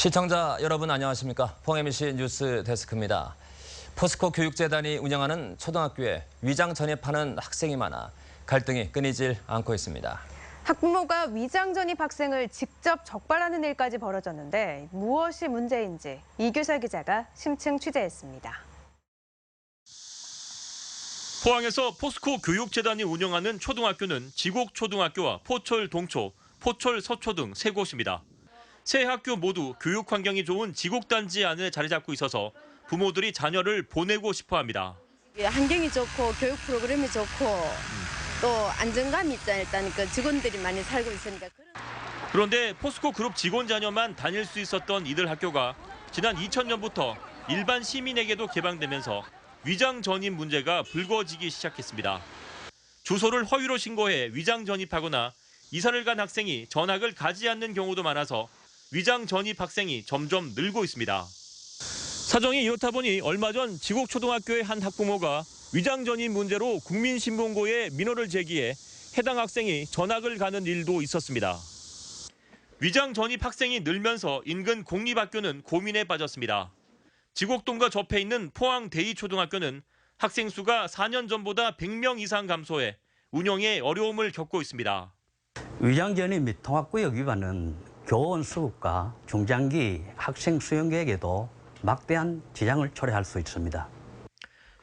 시청자 여러분 안녕하십니까? 포항MBC 뉴스 데스크입니다. 포스코 교육재단이 운영하는 초등학교에 위장 전입하는 학생이 많아 갈등이 끊이질 않고 있습니다. 학부모가 위장 전입 학생을 직접 적발하는 일까지 벌어졌는데 무엇이 문제인지 이규설 기자가 심층 취재했습니다. 포항에서 포스코 교육재단이 운영하는 초등학교는 지곡초등학교와 포철동초, 포철서초 등 세 곳입니다. 세 학교 모두 교육 환경이 좋은 지곡단지 안에 자리 잡고 있어서 부모들이 자녀를 보내고 싶어 합니다. 환경이 좋고 교육 프로그램이 좋고 또 안정감이 있잖아요. 일단 그 직원들이 많이 살고 있으니까. 그런데 포스코 그룹 직원 자녀만 다닐 수 있었던 이들 학교가 지난 2000년부터 일반 시민에게도 개방되면서 위장 전입 문제가 불거지기 시작했습니다. 주소를 허위로 신고해 위장 전입하거나 이사를 간 학생이 전학을 가지 않는 경우도 많아서 위장 전입 학생이 점점 늘고 있습니다. 사정이 이렇다 보니 얼마 전 지곡초등학교의 한 학부모가 위장 전입 문제로 국민신문고에 민원을 제기해 해당 학생이 전학을 가는 일도 있었습니다. 위장 전입 학생이 늘면서 인근 공립학교는 고민에 빠졌습니다. 지곡동과 접해 있는 포항 대희초등학교는 학생 수가 4년 전보다 100명 이상 감소해 운영에 어려움을 겪고 있습니다. 위장 전입 및 통합구역 위반은 교원 수급과 중장기 학생 수용 계획에도 막대한 지장을 초래할 수 있습니다.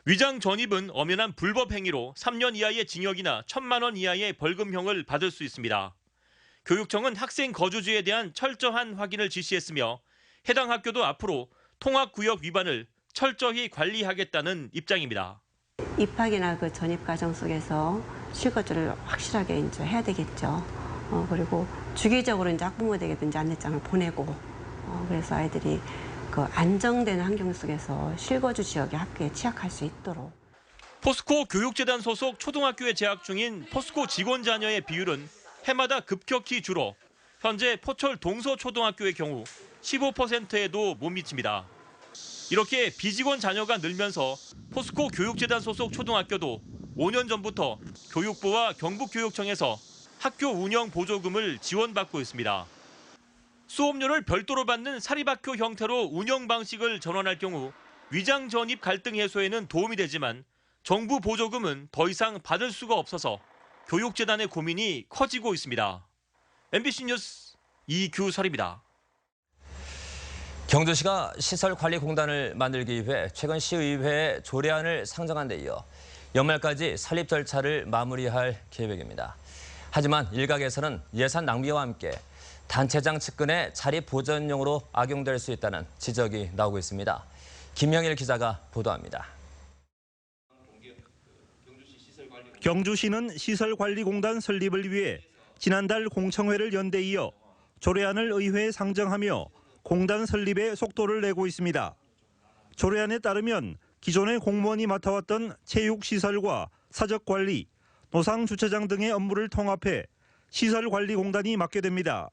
위장 전입은 엄연한 불법 행위로 3년 이하의 징역이나 1,000만 원 이하의 벌금형을 받을 수 있습니다. 교육청은 학생 거주지에 대한 철저한 확인을 지시했으며 해당 학교도 앞으로 통합구역 위반을 철저히 관리하겠다는 입장입니다. 입학이나 그 전입 과정 속에서 실거주를 확실하게 이제 해야 되겠죠. 그리고 주기적으로 이제 학부모에게도 이제 안내장을 보내고, 그래서 아이들이 그 안정된 환경 속에서 실거주 지역의 학교에 취약할 수 있도록. 포스코 교육재단 소속 초등학교에 재학 중인 포스코 직원 자녀의 비율은 해마다 급격히 줄어 현재 포철 동서초등학교의 경우 15%에도 못 미칩니다. 이렇게 비직원 자녀가 늘면서 포스코 교육재단 소속 초등학교도 5년 전부터 교육부와 경북교육청에서 학교 운영 보조금을 지원받고 있습니다. 수업료를 별도로 받는 사립학교 형태로 운영 방식을 전환할 경우 위장 전입 갈등 해소에는 도움이 되지만 정부 보조금은 더 이상 받을 수가 없어서 교육재단의 고민이 커지고 있습니다. MBC 뉴스 이규설입니다. 경주시가 시설관리공단을 만들기 위해 최근 시의회에 조례안을 상정한 데 이어 연말까지 설립 절차를 마무리할 계획입니다. 하지만 일각에서는 예산 낭비와 함께 단체장 측근의 자리 보전용으로 악용될 수 있다는 지적이 나오고 있습니다. 김영일 기자가 보도합니다. 경주시는 시설관리공단 설립을 위해 지난달 공청회를 연 데 이어 조례안을 의회에 상정하며 공단 설립에 속도를 내고 있습니다. 조례안에 따르면 기존의 공무원이 맡아왔던 체육시설과 사적관리, 노상주차장 등의 업무를 통합해 시설관리공단이 맡게 됩니다.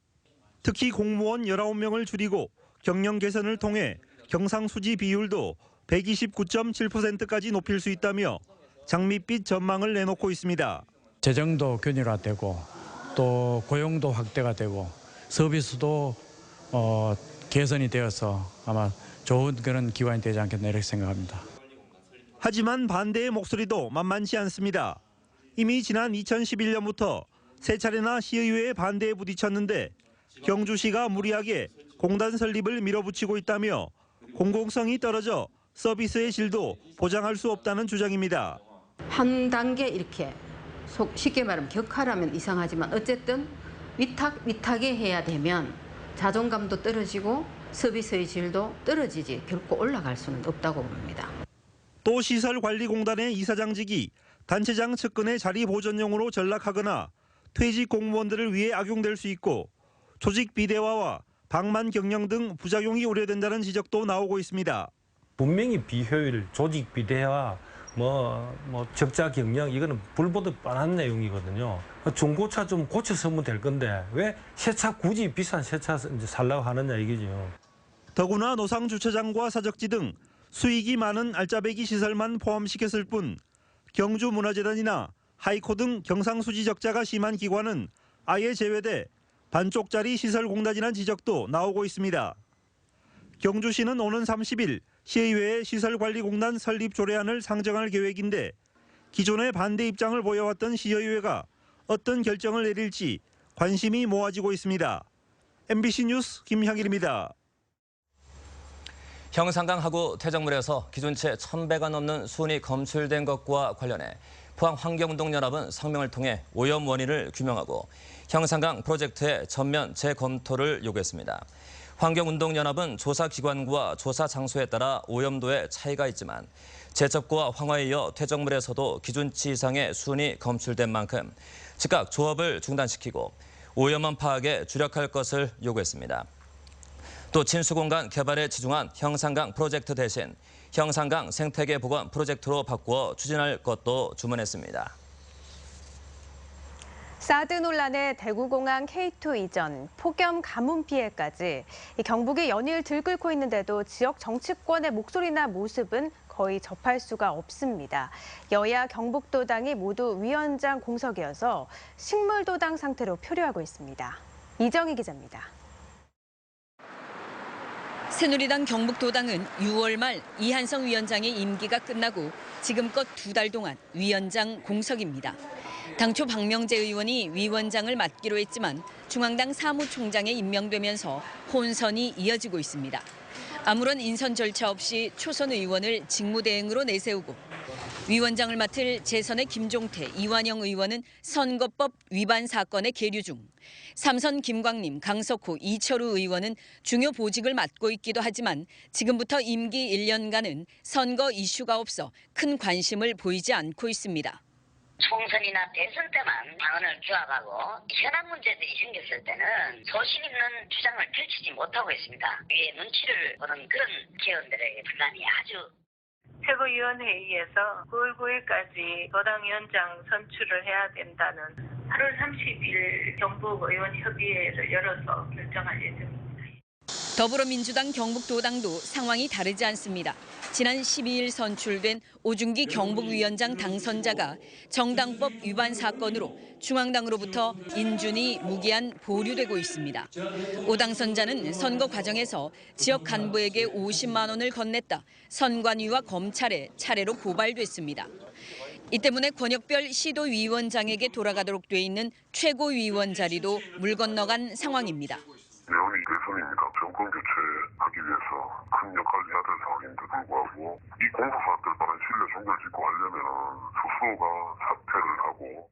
특히 공무원 19명을 줄이고 경영 개선을 통해 경상수지 비율도 129.7%까지 높일 수 있다며 장밋빛 전망을 내놓고 있습니다. 재정도 균일화되고 또 고용도 확대가 되고 서비스도 개선이 되어서 아마 좋은 그런 기관이 되지 않겠나 이렇게 생각합니다. 하지만 반대의 목소리도 만만치 않습니다. 이미 지난 2011년부터 세 차례나 시의회의 반대에 부딪혔는데 경주시가 무리하게 공단 설립을 밀어붙이고 있다며 공공성이 떨어져 서비스의 질도 보장할 수 없다는 주장입니다. 한 단계 이렇게 쉽게 말하면 격하라면 이상하지만 어쨌든 위탁에 해야 되면 자존감도 떨어지고 서비스의 질도 떨어지지 결코 올라갈 수는 없다고 봅니다. 또 시설관리공단의 이사장직이 단체장 측근의 자리 보전용으로 전락하거나 퇴직 공무원들을 위해 악용될 수 있고 조직 비대화와 방만 경영 등 부작용이 우려된다는 지적도 나오고 있습니다. 분명히 비효율, 조직 비대화, 적자 경영 이거는 불보듯 뻔한 내용이거든요. 중고차 좀 고쳐 쓰면 될 건데 왜 새 차 굳이 비싼 새 차 살라고 하느냐 이거죠. 더구나 노상주차장과 사적지 등 수익이 많은 알짜배기 시설만 포함시켰을 뿐 경주문화재단이나 하이코 등 경상수지 적자가 심한 기관은 아예 제외돼 반쪽짜리 시설공단이라는 지적도 나오고 있습니다. 경주시는 오는 30일 시의회에 시설관리공단 설립 조례안을 상정할 계획인데 기존의 반대 입장을 보여왔던 시의회가 어떤 결정을 내릴지 관심이 모아지고 있습니다. MBC 뉴스 김향일입니다. 형산강 하구 퇴적물에서 기준치 1,100가 넘는 수은이 검출된 것과 관련해 포항환경운동연합은 성명을 통해 오염 원인을 규명하고 형산강 프로젝트의 전면 재검토를 요구했습니다. 환경운동연합은 조사기관과 조사 장소에 따라 오염도에 차이가 있지만 제첩과 황화에 이어 퇴적물에서도 기준치 이상의 수은이 검출된 만큼 즉각 조업을 중단시키고 오염원 파악에 주력할 것을 요구했습니다. 또 친수공간 개발에 치중한 형산강 프로젝트 대신 형산강 생태계 복원 프로젝트로 바꾸어 추진할 것도 주문했습니다. 사드 논란의 대구공항 K2 이전, 폭염 가뭄 피해까지 경북이 연일 들끓고 있는데도 지역 정치권의 목소리나 모습은 거의 접할 수가 없습니다. 여야 경북도당이 모두 위원장 공석이어서 식물도당 상태로 표류하고 있습니다. 이정희 기자입니다. 새누리당 경북도당은 6월 말 이한성 위원장의 임기가 끝나고 지금껏 2달 동안 위원장 공석입니다. 당초 박명재 의원이 위원장을 맡기로 했지만 중앙당 사무총장에 임명되면서 혼선이 이어지고 있습니다. 아무런 인선 절차 없이 초선 의원을 직무대행으로 내세우고 위원장을 맡을 재선의 김종태, 이완영 의원은 선거법 위반 사건에 계류 중. 삼선 김광림, 강석호, 이철우 의원은 중요 보직을 맡고 있기도 하지만 지금부터 임기 1년간은 선거 이슈가 없어 큰 관심을 보이지 않고 있습니다. 총선이나 대선 때만 당원을 규합하고 현안 문제들이 생겼을 때는 소신 있는 주장을 펼치지 못하고 있습니다. 위에 눈치를 보는 그런 기원들에게 분란이 아주. 최고위원회의에서 9월 9일까지 도당위원장 선출을 해야 된다는 8월 30일 경북의원협의회를 열어서 결정할 예정입니다. 더불어민주당 경북도당도 상황이 다르지 않습니다. 지난 12일 선출된 오준기 경북위원장 당선자가 정당법 위반 사건으로 중앙당으로부터 인준이 무기한 보류되고 있습니다. 오 당선자는 선거 과정에서 지역 간부에게 50만 원을 건넸다 선관위와 검찰에 차례로 고발됐습니다. 이 때문에 권역별 시도위원장에게 돌아가도록 돼 있는 최고위원 자리도 물 건너간 상황입니다. 내년이 대선입니다. 정권 교체하기 위해서 큰 역할을 해야 될 상황인데 불구하고 이 공소사들 바른 신뢰 종결 짓고 하려면 스스로가 사퇴를 하고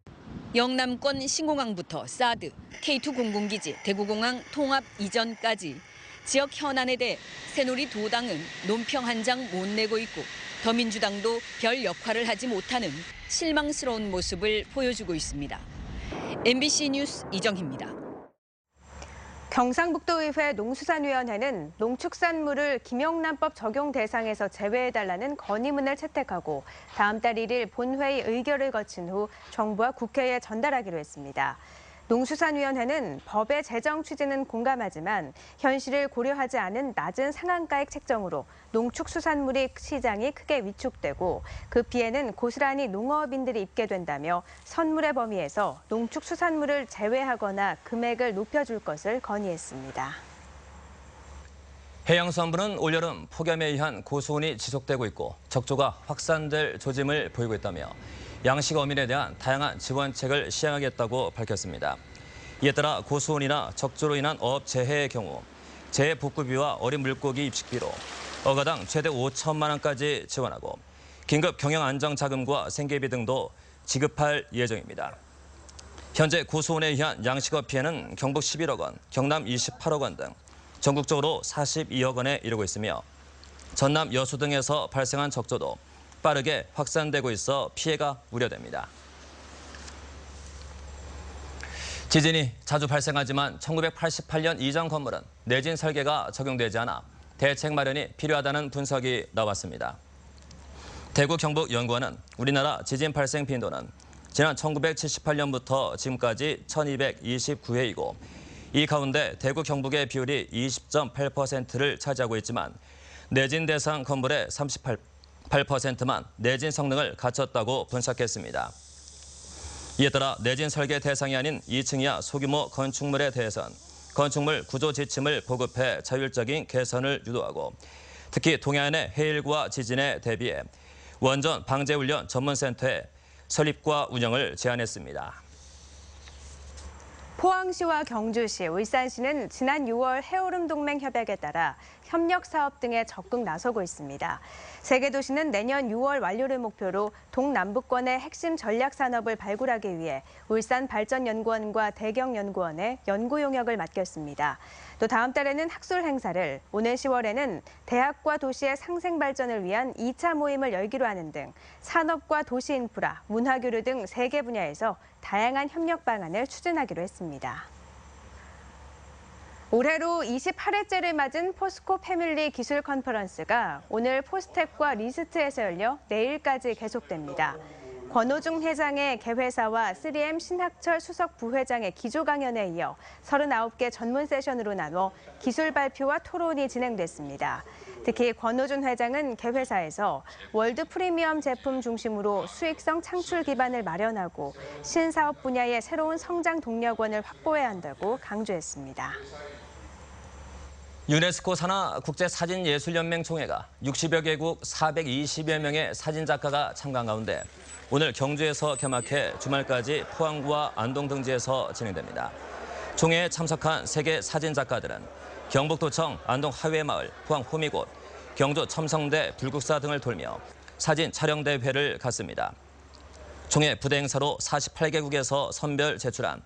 영남권 신공항부터 사드, K2 공군기지, 대구공항 통합 이전까지 지역 현안에 대해 새누리 도당은 논평 한 장 못 내고 있고 더민주당도 별 역할을 하지 못하는 실망스러운 모습을 보여주고 있습니다. MBC 뉴스 이정희입니다. 경상북도의회 농수산위원회는 농축산물을 김영란법 적용 대상에서 제외해달라는 건의문을 채택하고 다음 달 1일 본회의 의결을 거친 후 정부와 국회에 전달하기로 했습니다. 농수산위원회는 법의 제정 취지는 공감하지만 현실을 고려하지 않은 낮은 상한가액 책정으로 농축수산물이 시장이 크게 위축되고 그 피해는 고스란히 농업인들이 입게 된다며 선물의 범위에서 농축수산물을 제외하거나 금액을 높여줄 것을 건의했습니다. 해양수산부는 올여름 폭염에 의한 고수온이 지속되고 있고 적조가 확산될 조짐을 보이고 있다며 양식어민에 대한 다양한 지원책을 시행하겠다고 밝혔습니다. 이에 따라 고수온이나 적조로 인한 어업 재해의 경우 재해 복구비와 어린 물고기 입식비로 어가당 최대 5천만 원까지 지원하고 긴급 경영안정자금과 생계비 등도 지급할 예정입니다. 현재 고수온에 의한 양식업 피해는 경북 11억 원, 경남 28억 원 등 전국적으로 42억 원에 이르고 있으며 전남 여수 등에서 발생한 적조도 빠르게 확산되고 있어 피해가 우려됩니다. 지진이 자주 발생하지만 1988년 이전 건물은 내진 설계가 적용되지 않아 대책 마련이 필요하다는 분석이 나왔습니다. 대구 경북연구원은 우리나라 지진 발생 빈도는 지난 1978년부터 지금까지 1229회이고 이 가운데 대구 경북의 비율이 20.8%를 차지하고 있지만 내진 대상 건물의 38%만 내진 성능을 갖췄다고 분석했습니다. 이에 따라 내진 설계 대상이 아닌 2층 이하 소규모 건축물에 대해선 건축물 구조 지침을 보급해 자율적인 개선을 유도하고 특히 동해안의 해일과 지진에 대비해 원전 방재훈련 전문센터의 설립과 운영을 제안했습니다. 포항시와 경주시, 울산시는 지난 6월 해오름 동맹 협약에 따라 협력 사업 등에 적극 나서고 있습니다. 세 개 도시는 내년 6월 완료를 목표로 동남북권의 핵심 전략 산업을 발굴하기 위해 울산발전연구원과 대경연구원에 연구 용역을 맡겼습니다. 또 다음 달에는 학술 행사를, 오는 10월에는 대학과 도시의 상생 발전을 위한 2차 모임을 열기로 하는 등 산업과 도시 인프라, 문화교류 등 3개 분야에서 다양한 협력 방안을 추진하기로 했습니다. 올해로 28회째를 맞은 포스코 패밀리 기술 컨퍼런스가 오늘 포스텍과 리스트에서 열려 내일까지 계속됩니다. 권호중 회장의 개회사와 3M 신학철 수석 부회장의 기조 강연에 이어 39개 전문 세션으로 나눠 기술 발표와 토론이 진행됐습니다. 특히 권호준 회장은 개회사에서 월드 프리미엄 제품 중심으로 수익성 창출 기반을 마련하고 신사업 분야의 새로운 성장 동력원을 확보해야 한다고 강조했습니다. 유네스코 산하 국제사진예술연맹 총회가 60여 개국 420여 명의 사진작가가 참가한 가운데 오늘 경주에서 개막해 주말까지 포항구와 안동 등지에서 진행됩니다. 총회에 참석한 세계 사진작가들은 경북도청 안동 하회마을, 포항 호미곶, 경주 첨성대 불국사 등을 돌며 사진 촬영 대회를 갖습니다. 총회 부대 행사로 48개국에서 선별 제출한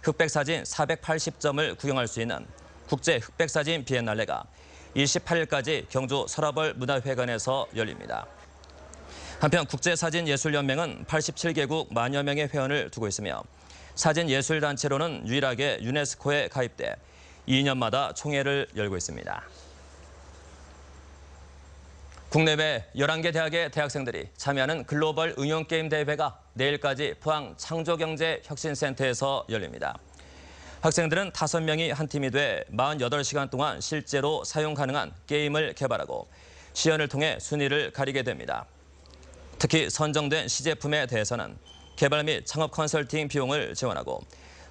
흑백사진 480점을 구경할 수 있는 국제 흑백사진 비엔날레가 28일까지 경주 서라벌 문화회관에서 열립니다. 한편 국제사진예술연맹은 87개국 10,000여 명의 회원을 두고 있으며 사진예술단체로는 유일하게 유네스코에 가입돼 2년마다 총회를 열고 있습니다. 국내외 11개 대학의 대학생들이 참여하는 글로벌 응용게임 대회가 내일까지 포항 창조경제혁신센터에서 열립니다. 학생들은 5명이 한 팀이 돼 48시간 동안 실제로 사용 가능한 게임을 개발하고 시연을 통해 순위를 가리게 됩니다. 특히 선정된 시제품에 대해서는 개발 및 창업 컨설팅 비용을 지원하고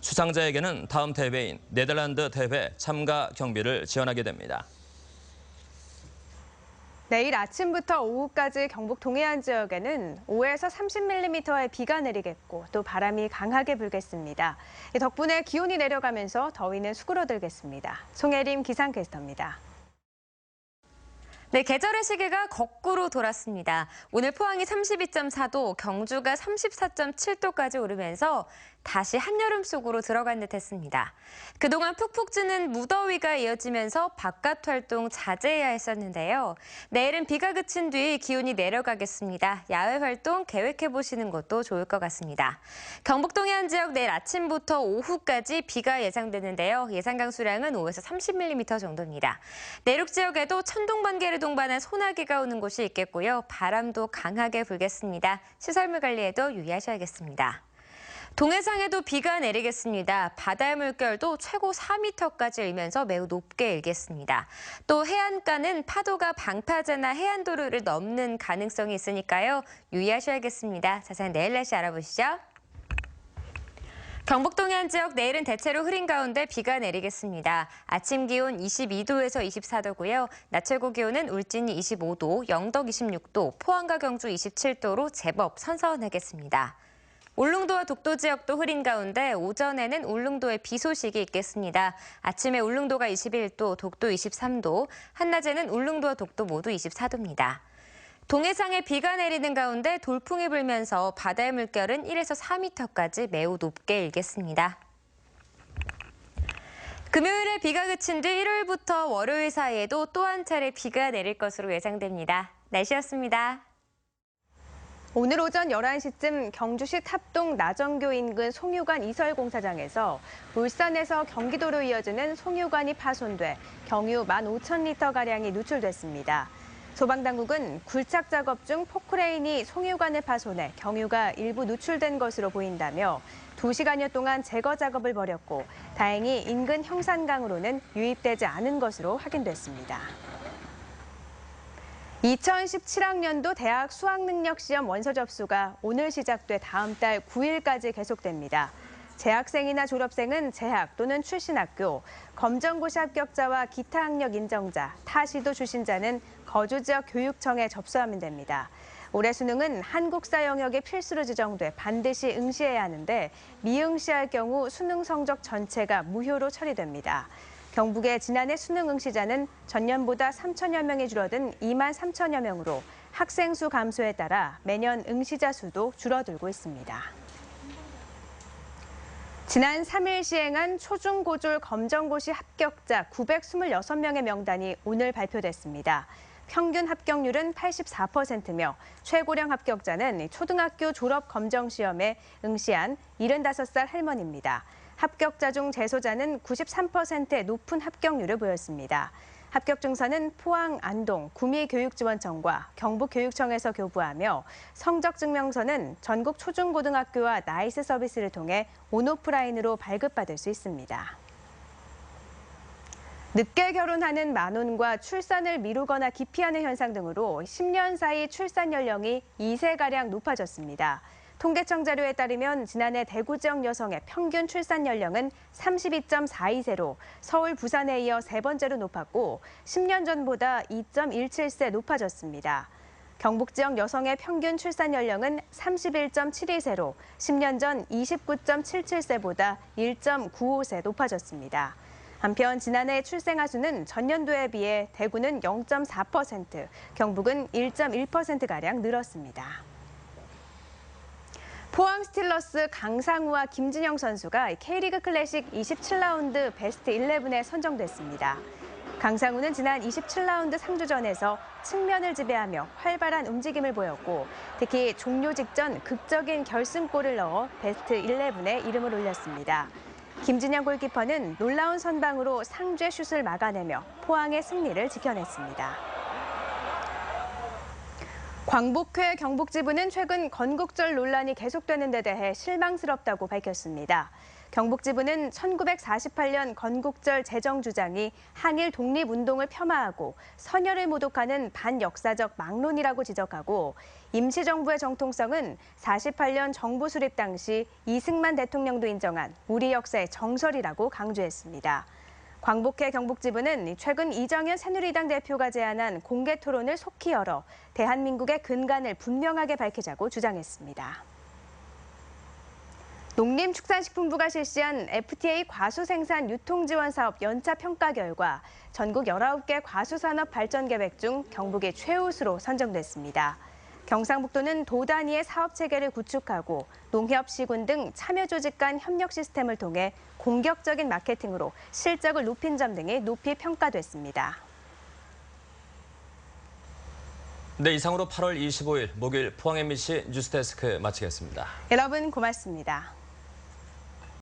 수상자에게는 다음 대회인 네덜란드 대회 참가 경비를 지원하게 됩니다. 내일 아침부터 오후까지 경북 동해안 지역에는 5에서 30mm의 비가 내리겠고 또 바람이 강하게 불겠습니다. 덕분에 기온이 내려가면서 더위는 수그러들겠습니다. 송혜림 기상캐스터입니다. 네, 계절의 시계가 거꾸로 돌았습니다. 오늘 포항이 32.4도, 경주가 34.7도까지 오르면서 다시 한여름 속으로 들어간 듯 했습니다. 그동안 푹푹 찌는 무더위가 이어지면서 바깥 활동 자제해야 했었는데요. 내일은 비가 그친 뒤 기온이 내려가겠습니다. 야외 활동 계획해보시는 것도 좋을 것 같습니다. 경북 동해안 지역 내일 아침부터 오후까지 비가 예상되는데요. 예상 강수량은 5에서 30mm 정도입니다. 내륙 지역에도 천둥번개를 동반한 소나기가 오는 곳이 있겠고요. 바람도 강하게 불겠습니다. 시설물 관리에도 유의하셔야겠습니다. 동해상에도 비가 내리겠습니다. 바다의 물결도 최고 4m까지 일면서 매우 높게 일겠습니다. 또 해안가는 파도가 방파제나 해안도로를 넘는 가능성이 있으니까요. 유의하셔야겠습니다. 자세한 내일 날씨 알아보시죠. 경북 동해안 지역 내일은 대체로 흐린 가운데 비가 내리겠습니다. 아침 기온 22도에서 24도고요. 낮 최고 기온은 울진이 25도, 영덕 26도, 포항과 경주 27도로 제법 선선하겠습니다. 울릉도와 독도 지역도 흐린 가운데 오전에는 울릉도에 비 소식이 있겠습니다. 아침에 울릉도가 21도, 독도 23도, 한낮에는 울릉도와 독도 모두 24도입니다. 동해상에 비가 내리는 가운데 돌풍이 불면서 바다의 물결은 1에서 4m까지 매우 높게 일겠습니다. 금요일에 비가 그친 뒤 일요일부터 월요일 사이에도 또 한 차례 비가 내릴 것으로 예상됩니다. 날씨였습니다. 오늘 오전 11시쯤 경주시 탑동 나정교 인근 송유관 이설공사장에서 울산에서 경기도로 이어지는 송유관이 파손돼 경유 15,000리터가량이 누출됐습니다. 소방당국은 굴착 작업 중 포크레인이 송유관을 파손해 경유가 일부 누출된 것으로 보인다며 2시간여 동안 제거 작업을 벌였고 다행히 인근 형산강으로는 유입되지 않은 것으로 확인됐습니다. 2017학년도 대학 수학능력시험 원서 접수가 오늘 시작돼 다음 달 9일까지 계속됩니다. 재학생이나 졸업생은 재학 또는 출신 학교, 검정고시 합격자와 기타 학력 인정자, 타시도 출신자는 거주 지역 교육청에 접수하면 됩니다. 올해 수능은 한국사 영역이 필수로 지정돼 반드시 응시해야 하는데 미응시할 경우 수능 성적 전체가 무효로 처리됩니다. 경북의 지난해 수능 응시자는 전년보다 3천여 명이 줄어든 2만 3천여 명으로 학생 수 감소에 따라 매년 응시자 수도 줄어들고 있습니다. 지난 3일 시행한 초중고졸 검정고시 합격자 926명의 명단이 오늘 발표됐습니다. 평균 합격률은 84%며 최고령 합격자는 초등학교 졸업 검정시험에 응시한 75살 할머니입니다. 합격자 중 재소자는 93%의 높은 합격률을 보였습니다. 합격 증서는 포항, 안동, 구미교육지원청과 경북교육청에서 교부하며 성적증명서는 전국 초중고등학교와 나이스 서비스를 통해 온오프라인으로 발급받을 수 있습니다. 늦게 결혼하는 만혼과 출산을 미루거나 기피하는 현상 등으로 10년 사이 출산 연령이 2세가량 높아졌습니다. 통계청 자료에 따르면 지난해 대구 지역 여성의 평균 출산 연령은 32.42세로 서울, 부산에 이어 세 번째로 높았고 10년 전보다 2.17세 높아졌습니다. 경북 지역 여성의 평균 출산 연령은 31.72세로 10년 전 29.77세보다 1.95세 높아졌습니다. 한편 지난해 출생아 수는 전년도에 비해 대구는 0.4%, 경북은 1.1%가량 늘었습니다. 포항 스틸러스 강상우와 김진영 선수가 K리그 클래식 27라운드 베스트 11에 선정됐습니다. 강상우는 지난 27라운드 상주전에서 측면을 지배하며 활발한 움직임을 보였고 특히 종료 직전 극적인 결승골을 넣어 베스트 11에 이름을 올렸습니다. 김진영 골키퍼는 놀라운 선방으로 상주의 슛을 막아내며 포항의 승리를 지켜냈습니다. 광복회 경북지부는 최근 건국절 논란이 계속되는 데 대해 실망스럽다고 밝혔습니다. 경북지부는 1948년 건국절 제정 주장이 항일 독립운동을 폄하하고 선열을 모독하는 반역사적 막론이라고 지적하고 임시정부의 정통성은 48년 정부 수립 당시 이승만 대통령도 인정한 우리 역사의 정설이라고 강조했습니다. 광복회 경북지부는 최근 이정현 새누리당 대표가 제안한 공개 토론을 속히 열어 대한민국의 근간을 분명하게 밝히자고 주장했습니다. 농림축산식품부가 실시한 FTA 과수생산 유통지원사업 연차 평가 결과 전국 19개 과수산업 발전 계획 중 경북이 최우수로 선정됐습니다. 경상북도는 도 단위의 사업 체계를 구축하고 농협, 시군 등 참여 조직 간 협력 시스템을 통해 공격적인 마케팅으로 실적을 높인 점 등이 높이 평가됐습니다. 네, 이상으로 8월 25일 목요일 포항 MBC 뉴스데스크 마치겠습니다. 여러분 고맙습니다.